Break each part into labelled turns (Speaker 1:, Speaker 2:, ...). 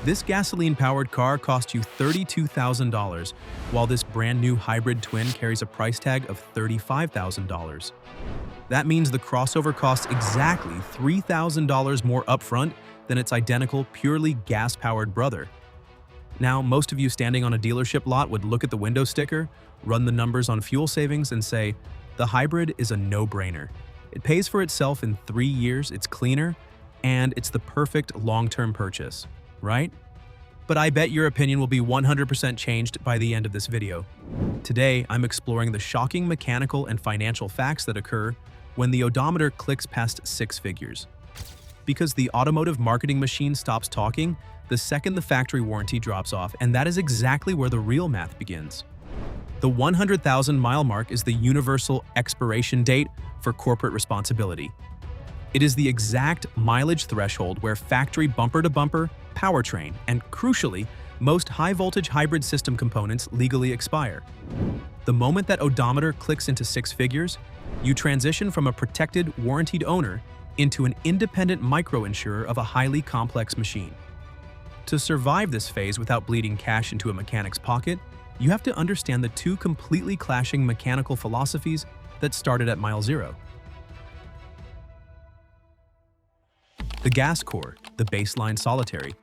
Speaker 1: This gasoline-powered car cost you $32,000, while this brand-new hybrid twin carries a price tag of $35,000. That means the crossover costs exactly $3,000 more upfront than its identical, purely gas-powered brother. Now, most of you standing on a dealership lot would look at the window sticker, run the numbers on fuel savings, and say, the hybrid is a no-brainer. It pays for itself in 3 years, it's cleaner, and it's the perfect long-term purchase, right? But I bet your opinion will be 100% changed by the end of this video. Today, I'm exploring the shocking mechanical and financial facts that occur when the odometer clicks past 6 figures. Because the automotive marketing machine stops talking the second the factory warranty drops off, and that is exactly where the real math begins. The 100,000-mile mark is the universal expiration date for corporate responsibility. It is the exact mileage threshold where factory bumper-to-bumper, powertrain, and crucially, most high-voltage hybrid system components legally expire. The moment that odometer clicks into 6 figures, you transition from a protected, warrantied owner into an independent micro-insurer of a highly complex machine. To survive this phase without bleeding cash into a mechanic's pocket, you have to understand the two completely clashing mechanical philosophies that started at mile zero. The gas core, the baseline solitary.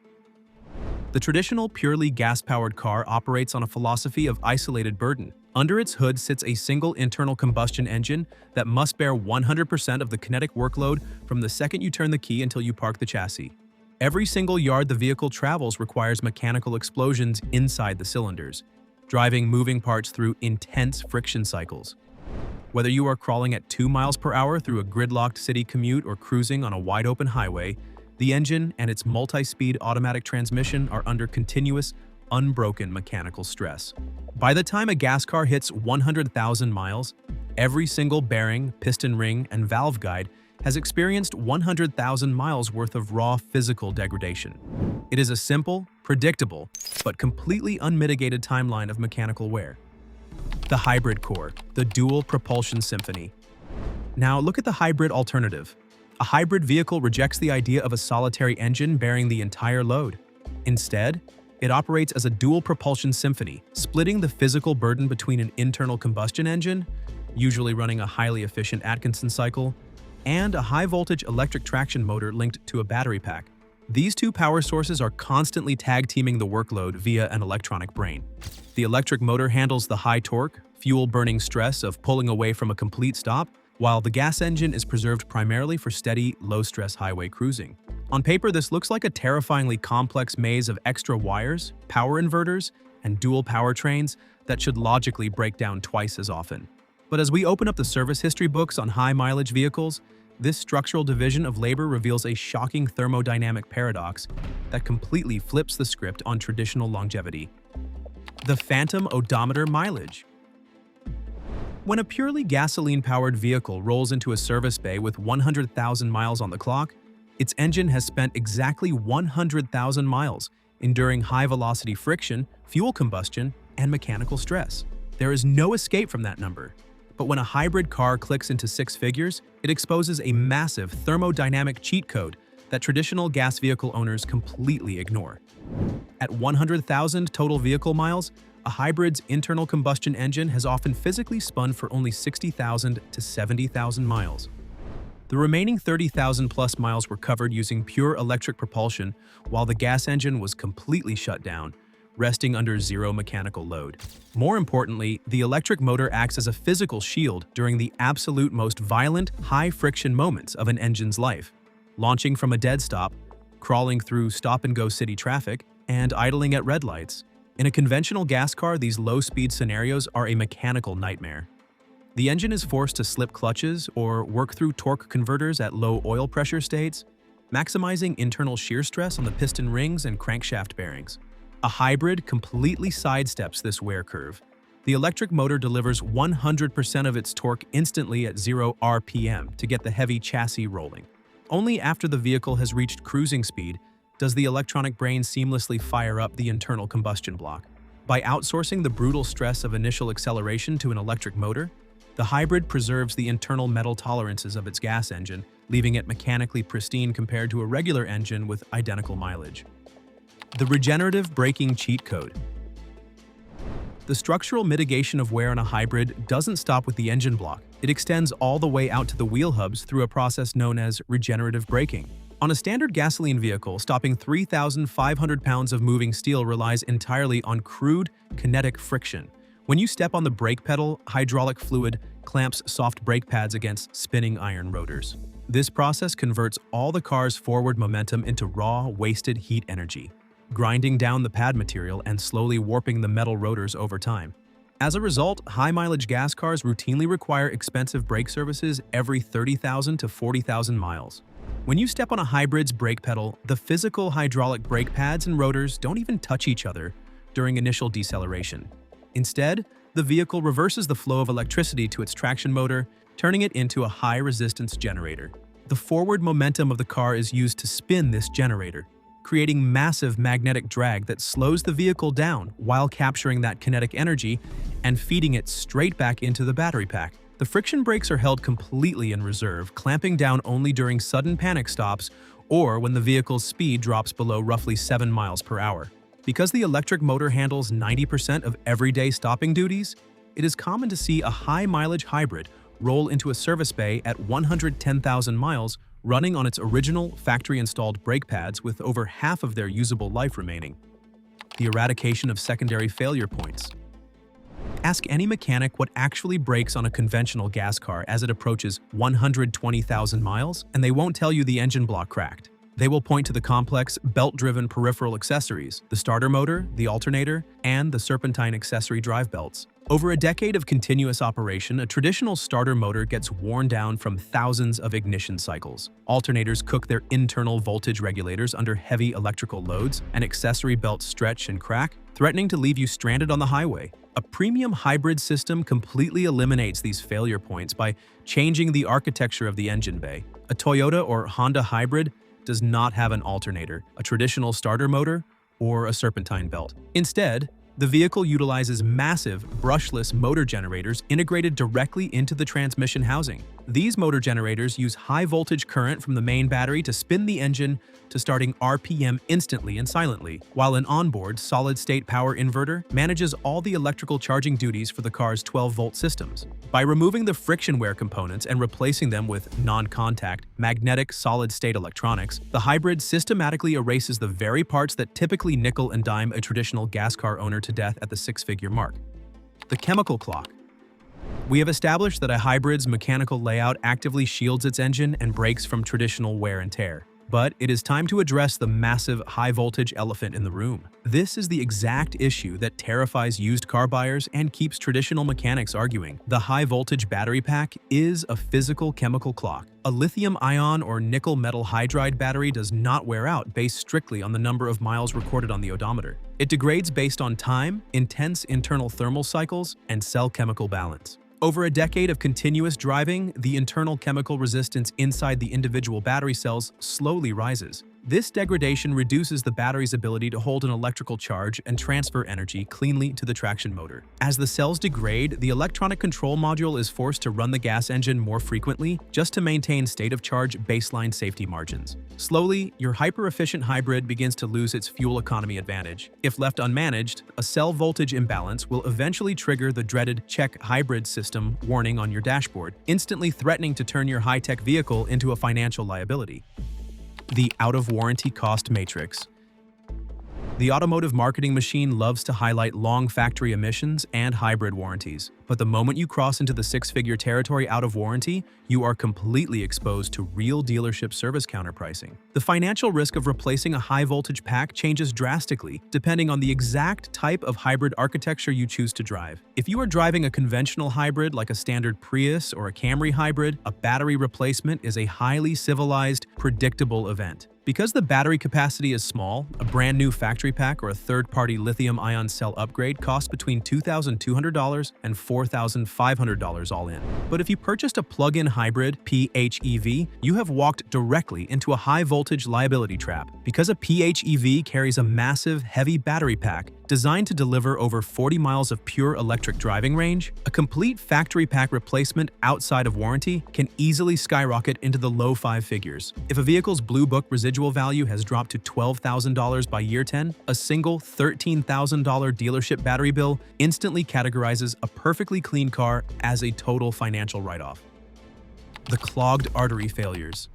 Speaker 1: The traditional purely gas-powered car operates on a philosophy of isolated burden. Under its hood sits a single internal combustion engine that must bear 100% of the kinetic workload from the second you turn the key until you park the chassis. Every single yard the vehicle travels requires mechanical explosions inside the cylinders, driving moving parts through intense friction cycles. Whether you are crawling at 2 miles per hour through a gridlocked city commute or cruising on a wide-open highway, the engine and its multi-speed automatic transmission are under continuous, unbroken mechanical stress. By the time a gas car hits 100,000 miles, every single bearing, piston ring, and valve guide has experienced 100,000 miles worth of raw physical degradation. It is a simple, predictable, but completely unmitigated timeline of mechanical wear. The hybrid core, the dual propulsion symphony. Now look at the hybrid alternative. A hybrid vehicle rejects the idea of a solitary engine bearing the entire load. Instead, it operates as a dual propulsion symphony, splitting the physical burden between an internal combustion engine, usually running a highly efficient Atkinson cycle, and a high-voltage electric traction motor linked to a battery pack. These two power sources are constantly tag-teaming the workload via an electronic brain. The electric motor handles the high torque, fuel-burning stress of pulling away from a complete stop, while the gas engine is preserved primarily for steady, low-stress highway cruising. On paper, this looks like a terrifyingly complex maze of extra wires, power inverters, and dual powertrains that should logically break down twice as often. But as we open up the service history books on high-mileage vehicles, this structural division of labor reveals a shocking thermodynamic paradox that completely flips the script on traditional longevity. The phantom odometer mileage. When a purely gasoline-powered vehicle rolls into a service bay with 100,000 miles on the clock, its engine has spent exactly 100,000 miles, enduring high-velocity friction, fuel combustion, and mechanical stress. There is no escape from that number. But when a hybrid car clicks into 6 figures, it exposes a massive thermodynamic cheat code that traditional gas vehicle owners completely ignore. At 100,000 total vehicle miles, a hybrid's internal combustion engine has often physically spun for only 60,000 to 70,000 miles. The remaining 30,000 plus miles were covered using pure electric propulsion, while the gas engine was completely shut down, resting under zero mechanical load. More importantly, the electric motor acts as a physical shield during the absolute most violent, high-friction moments of an engine's life, launching from a dead stop, crawling through stop-and-go city traffic, and idling at red lights. In a conventional gas car, these low-speed scenarios are a mechanical nightmare. The engine is forced to slip clutches or work through torque converters at low oil pressure states, maximizing internal shear stress on the piston rings and crankshaft bearings. A hybrid completely sidesteps this wear curve. The electric motor delivers 100% of its torque instantly at 0 RPM to get the heavy chassis rolling. Only after the vehicle has reached cruising speed does the electronic brain seamlessly fire up the internal combustion block. By outsourcing the brutal stress of initial acceleration to an electric motor, the hybrid preserves the internal metal tolerances of its gas engine, leaving it mechanically pristine compared to a regular engine with identical mileage. The regenerative braking cheat code. The structural mitigation of wear on a hybrid doesn't stop with the engine block. It extends all the way out to the wheel hubs through a process known as regenerative braking. On a standard gasoline vehicle, stopping 3,500 pounds of moving steel relies entirely on crude, kinetic friction. When you step on the brake pedal, hydraulic fluid clamps soft brake pads against spinning iron rotors. This process converts all the car's forward momentum into raw, wasted heat energy, grinding down the pad material and slowly warping the metal rotors over time. As a result, high-mileage gas cars routinely require expensive brake services every 30,000 to 40,000 miles. When you step on a hybrid's brake pedal, the physical hydraulic brake pads and rotors don't even touch each other during initial deceleration. Instead, the vehicle reverses the flow of electricity to its traction motor, turning it into a high-resistance generator. The forward momentum of the car is used to spin this generator, creating massive magnetic drag that slows the vehicle down while capturing that kinetic energy and feeding it straight back into the battery pack. The friction brakes are held completely in reserve, clamping down only during sudden panic stops or when the vehicle's speed drops below roughly 7 miles per hour. Because the electric motor handles 90% of everyday stopping duties, it is common to see a high-mileage hybrid roll into a service bay at 110,000 miles running on its original factory-installed brake pads with over half of their usable life remaining. The eradication of secondary failure points. Ask any mechanic what actually breaks on a conventional gas car as it approaches 120,000 miles, and they won't tell you the engine block cracked. They will point to the complex, belt-driven peripheral accessories, the starter motor, the alternator, and the serpentine accessory drive belts. Over a decade of continuous operation, a traditional starter motor gets worn down from thousands of ignition cycles. Alternators cook their internal voltage regulators under heavy electrical loads, and accessory belts stretch and crack, threatening to leave you stranded on the highway. A premium hybrid system completely eliminates these failure points by changing the architecture of the engine bay. A Toyota or Honda hybrid does not have an alternator, a traditional starter motor, or a serpentine belt. Instead, the vehicle utilizes massive, brushless motor generators integrated directly into the transmission housing. These motor generators use high-voltage current from the main battery to spin the engine to starting RPM instantly and silently, while an onboard solid-state power inverter manages all the electrical charging duties for the car's 12-volt systems. By removing the friction wear components and replacing them with non-contact, magnetic solid-state electronics, the hybrid systematically erases the very parts that typically nickel and dime a traditional gas car owner to death at the six-figure mark. The chemical clock. We have established that a hybrid's mechanical layout actively shields its engine and brakes from traditional wear and tear. But it is time to address the massive high-voltage elephant in the room. This is the exact issue that terrifies used car buyers and keeps traditional mechanics arguing. The high-voltage battery pack is a physical chemical clock. A lithium-ion or nickel metal hydride battery does not wear out based strictly on the number of miles recorded on the odometer. It degrades based on time, intense internal thermal cycles, and cell chemical balance. Over a decade of continuous driving, the internal chemical resistance inside the individual battery cells slowly rises. This degradation reduces the battery's ability to hold an electrical charge and transfer energy cleanly to the traction motor. As the cells degrade, the electronic control module is forced to run the gas engine more frequently just to maintain state-of-charge baseline safety margins. Slowly, your hyper-efficient hybrid begins to lose its fuel economy advantage. If left unmanaged, a cell voltage imbalance will eventually trigger the dreaded check hybrid system warning on your dashboard, instantly threatening to turn your high-tech vehicle into a financial liability. The out-of-warranty cost matrix. The automotive marketing machine loves to highlight long factory emissions and hybrid warranties, but the moment you cross into the six-figure territory out of warranty, you are completely exposed to real dealership service counterpricing. The financial risk of replacing a high-voltage pack changes drastically depending on the exact type of hybrid architecture you choose to drive. If you are driving a conventional hybrid like a standard Prius or a Camry Hybrid, a battery replacement is a highly civilized, predictable event. Because the battery capacity is small, a brand new factory pack or a third-party lithium-ion cell upgrade costs between $2,200 and $4,500 all in. But if you purchased a plug-in hybrid PHEV, you have walked directly into a high-voltage liability trap. Because a PHEV carries a massive, heavy battery pack, Designed to deliver over 40 miles of pure electric driving range, a complete factory pack replacement outside of warranty can easily skyrocket into the low five figures. If a vehicle's Blue Book residual value has dropped to $12,000 by year 10, a single $13,000 dealership battery bill instantly categorizes a perfectly clean car as a total financial write-off. The clogged artery failures.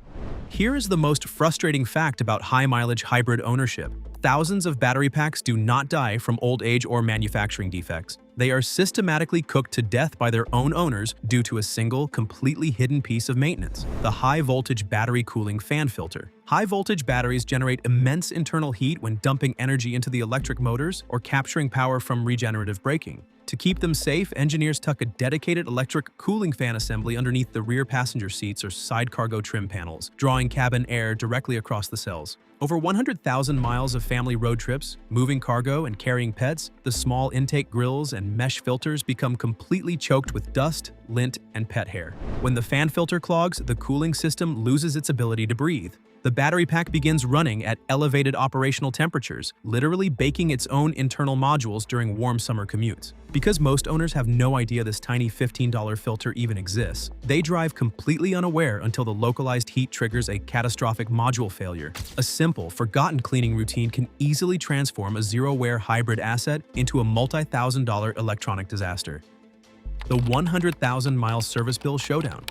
Speaker 1: Here is the most frustrating fact about high-mileage hybrid ownership. Thousands of battery packs do not die from old age or manufacturing defects. They are systematically cooked to death by their own owners due to a single, completely hidden piece of maintenance: the high-voltage battery cooling fan filter. High-voltage batteries generate immense internal heat when dumping energy into the electric motors or capturing power from regenerative braking. To keep them safe, engineers tuck a dedicated electric cooling fan assembly underneath the rear passenger seats or side cargo trim panels, drawing cabin air directly across the cells. Over 100,000 miles of family road trips, moving cargo and carrying pets, the small intake grills and mesh filters become completely choked with dust, lint, and pet hair. When the fan filter clogs, the cooling system loses its ability to breathe. The battery pack begins running at elevated operational temperatures, literally baking its own internal modules during warm summer commutes. Because most owners have no idea this tiny $15 filter even exists, they drive completely unaware until the localized heat triggers a catastrophic module failure. A simple, forgotten cleaning routine can easily transform a zero-wear hybrid asset into a multi-thousand-dollar electronic disaster. The 100,000-mile service bill showdown.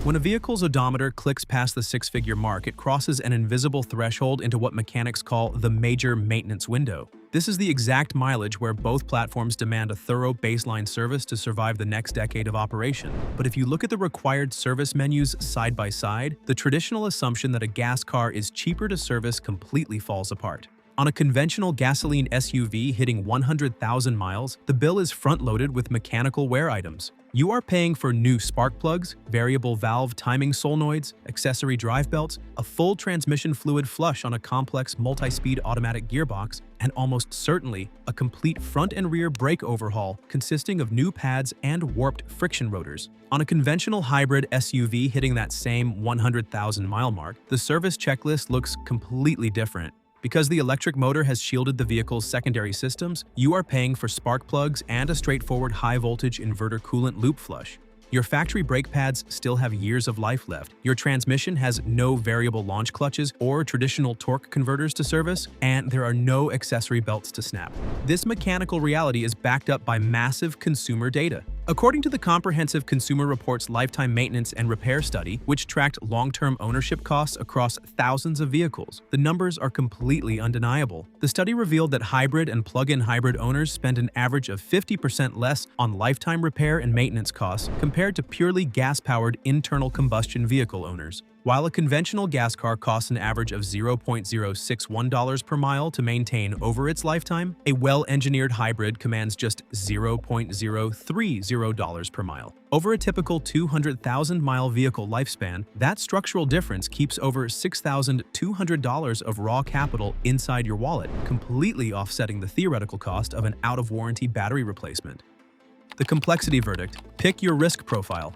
Speaker 1: When a vehicle's odometer clicks past the six-figure mark, it crosses an invisible threshold into what mechanics call the major maintenance window. This is the exact mileage where both platforms demand a thorough baseline service to survive the next decade of operation. But if you look at the required service menus side by side, the traditional assumption that a gas car is cheaper to service completely falls apart. On a conventional gasoline SUV hitting 100,000 miles, the bill is front-loaded with mechanical wear items. You are paying for new spark plugs, variable valve timing solenoids, accessory drive belts, a full transmission fluid flush on a complex multi-speed automatic gearbox, and almost certainly a complete front and rear brake overhaul consisting of new pads and warped friction rotors. On a conventional hybrid SUV hitting that same 100,000-mile mark, the service checklist looks completely different. Because the electric motor has shielded the vehicle's secondary systems, you are paying for spark plugs and a straightforward high-voltage inverter coolant loop flush. Your factory brake pads still have years of life left, your transmission has no variable launch clutches or traditional torque converters to service, and there are no accessory belts to snap. This mechanical reality is backed up by massive consumer data. According to the Comprehensive Consumer Reports Lifetime Maintenance and Repair Study, which tracked long-term ownership costs across thousands of vehicles, the numbers are completely undeniable. The study revealed that hybrid and plug-in hybrid owners spend an average of 50% less on lifetime repair and maintenance costs compared to purely gas-powered internal combustion vehicle owners. While a conventional gas car costs an average of $0.061 per mile to maintain over its lifetime, a well-engineered hybrid commands just $0.030 per mile. Over a typical 200,000-mile vehicle lifespan, that structural difference keeps over $6,200 of raw capital inside your wallet, completely offsetting the theoretical cost of an out-of-warranty battery replacement. The complexity verdict: pick your risk profile.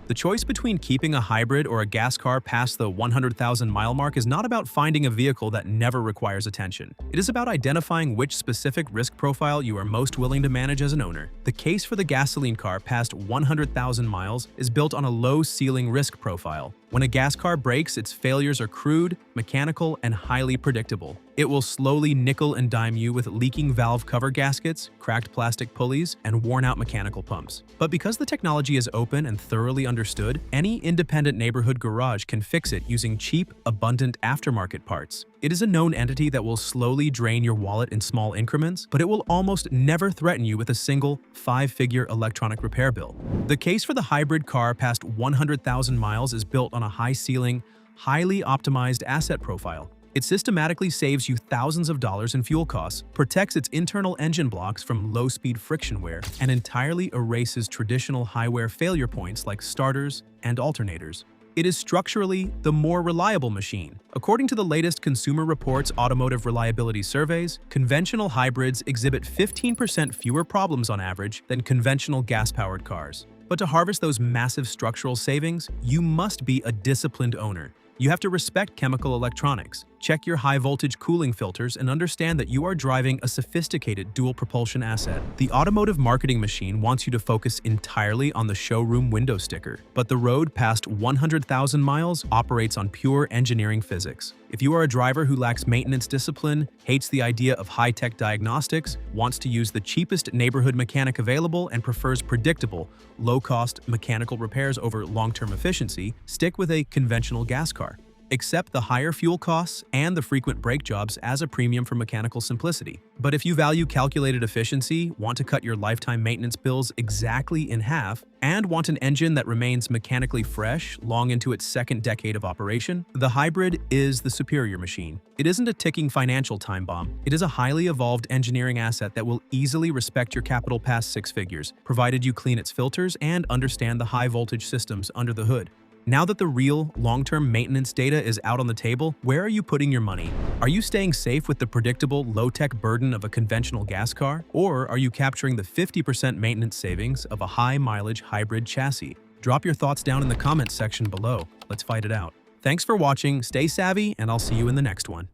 Speaker 1: The choice between keeping a hybrid or a gas car past the 100,000-mile mark is not about finding a vehicle that never requires attention. It is about identifying which specific risk profile you are most willing to manage as an owner. The case for the gasoline car past 100,000 miles is built on a low-ceiling risk profile. When a gas car breaks, its failures are crude, mechanical, and highly predictable. It will slowly nickel and dime you with leaking valve cover gaskets, cracked plastic pulleys, and worn-out mechanical pumps. But because the technology is open and thoroughly understood, any independent neighborhood garage can fix it using cheap, abundant aftermarket parts. It is a known entity that will slowly drain your wallet in small increments, but it will almost never threaten you with a single, five-figure electronic repair bill. The case for the hybrid car past 100,000 miles is built on a high-ceiling, highly optimized asset profile. It systematically saves you thousands of dollars in fuel costs, protects its internal engine blocks from low-speed friction wear, and entirely erases traditional high-wear failure points like starters and alternators. It is structurally the more reliable machine. According to the latest Consumer Reports automotive reliability surveys, conventional hybrids exhibit 15% fewer problems on average than conventional gas-powered cars. But to harvest those massive structural savings, you must be a disciplined owner. You have to respect chemical electronics, Check your high-voltage cooling filters and understand that you are driving a sophisticated dual-propulsion asset. The automotive marketing machine wants you to focus entirely on the showroom window sticker, but the road past 100,000 miles operates on pure engineering physics. If you are a driver who lacks maintenance discipline, hates the idea of high-tech diagnostics, wants to use the cheapest neighborhood mechanic available, and prefers predictable, low-cost mechanical repairs over long-term efficiency, stick with a conventional gas car. Accept the higher fuel costs and the frequent brake jobs as a premium for mechanical simplicity. But if you value calculated efficiency, want to cut your lifetime maintenance bills exactly in half, and want an engine that remains mechanically fresh long into its second decade of operation, the Hybrid is the superior machine. It isn't a ticking financial time bomb. It is a highly evolved engineering asset that will easily respect your capital past 6 figures, provided you clean its filters and understand the high-voltage systems under the hood. Now that the real, long-term maintenance data is out on the table, where are you putting your money? Are you staying safe with the predictable, low-tech burden of a conventional gas car? Or are you capturing the 50% maintenance savings of a high-mileage hybrid chassis? Drop your thoughts down in the comments section below. Let's fight it out. Thanks for watching, stay savvy, and I'll see you in the next one.